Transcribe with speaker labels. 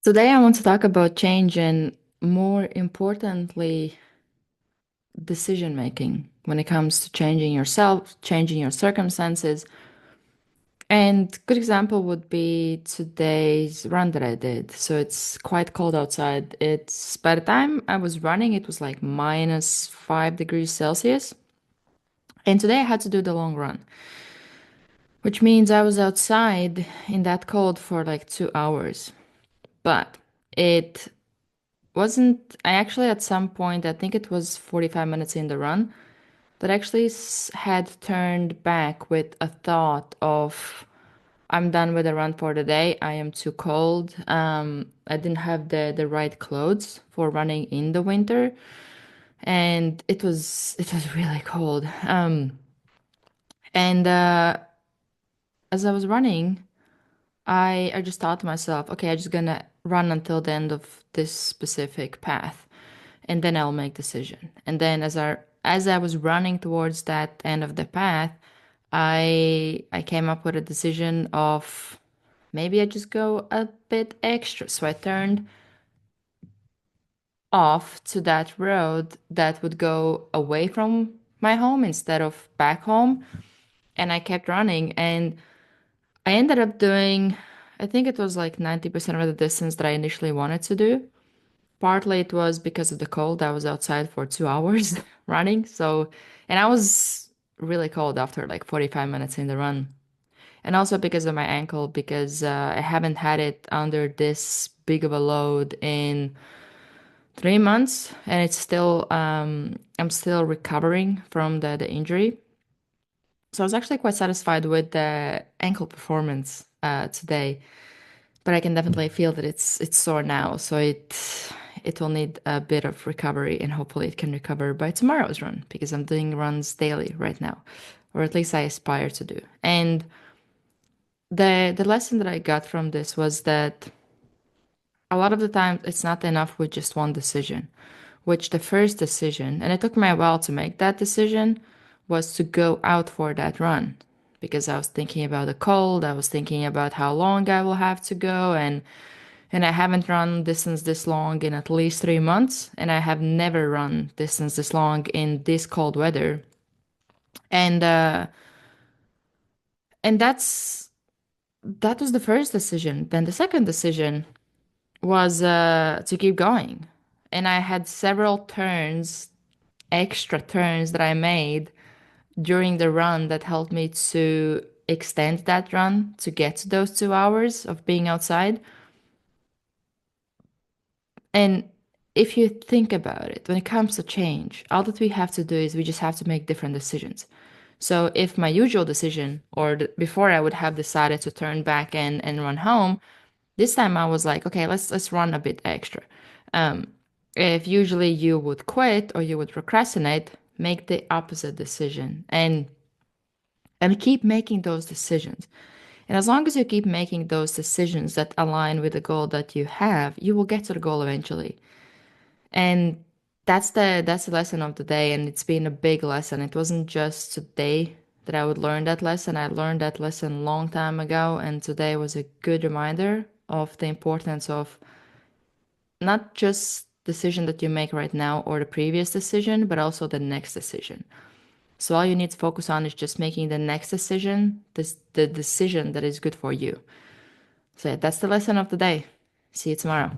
Speaker 1: Today, I want to talk about change and, more importantly, decision making when it comes to changing yourself, changing your circumstances. And good example would be today's run that I did. So it's quite cold outside. It's by the time I was running, it was like -5 degrees Celsius. And today I had to do the long run, which means I was outside in that cold for like 2 hours. But it wasn't, I actually at some point, I think it was 45 minutes in the run, that actually had turned back with a thought of, I'm done with the run for the day. I am too cold. I didn't have the right clothes for running in the winter, and it was really cold. And as I was running, I just thought to myself, okay, I'm just gonna run until the end of this specific path, and then I'll make decision. And then as I was running towards that end of the path, I came up with a decision of maybe I just go a bit extra. So I turned off to that road that would go away from my home instead of back home, and I kept running, and I ended up doing, I think it was like 90% of the distance that I initially wanted to do. Partly it was because of the cold. I was outside for 2 hours running. So, and I was really cold after like 45 minutes in the run. And also because of my ankle, because I haven't had it under this big of a load in 3 months. And it's still, I'm still recovering from the injury. So I was actually quite satisfied with the ankle performance today. But I can definitely feel that it's sore now, so it will need a bit of recovery, and hopefully it can recover by tomorrow's run because I'm doing runs daily right now, or at least I aspire to do. And the lesson that I got from this was that a lot of the time it's not enough with just one decision, which the first decision, and it took me a while to make that decision, was to go out for that run because I was thinking about the cold, I was thinking about how long I will have to go, and I haven't run distance this long in at least 3 months, and I have never run distance this long in this cold weather. And and that was the first decision. Then the second decision was to keep going. And I had several turns, extra turns that I made during the run that helped me to extend that run to get to those 2 hours of being outside. And if you think about it, when it comes to change, all that we have to do is we just have to make different decisions. So if my usual decision, or before I would have decided to turn back and run home, this time I was like, okay, let's run a bit extra. Um, if usually you would quit or you would procrastinate, make the opposite decision and keep making those decisions. And as long as you keep making those decisions that align with the goal that you have, you will get to the goal eventually. And that's the lesson of the day, and it's been a big lesson. It wasn't just today that I would learn that lesson. I learned that lesson a long time ago, and today was a good reminder of the importance of not just decision that you make right now or the previous decision, but also the next decision. So all you need to focus on is just making the next decision, the decision that is good for you. So yeah, that's the lesson of the day. See you tomorrow.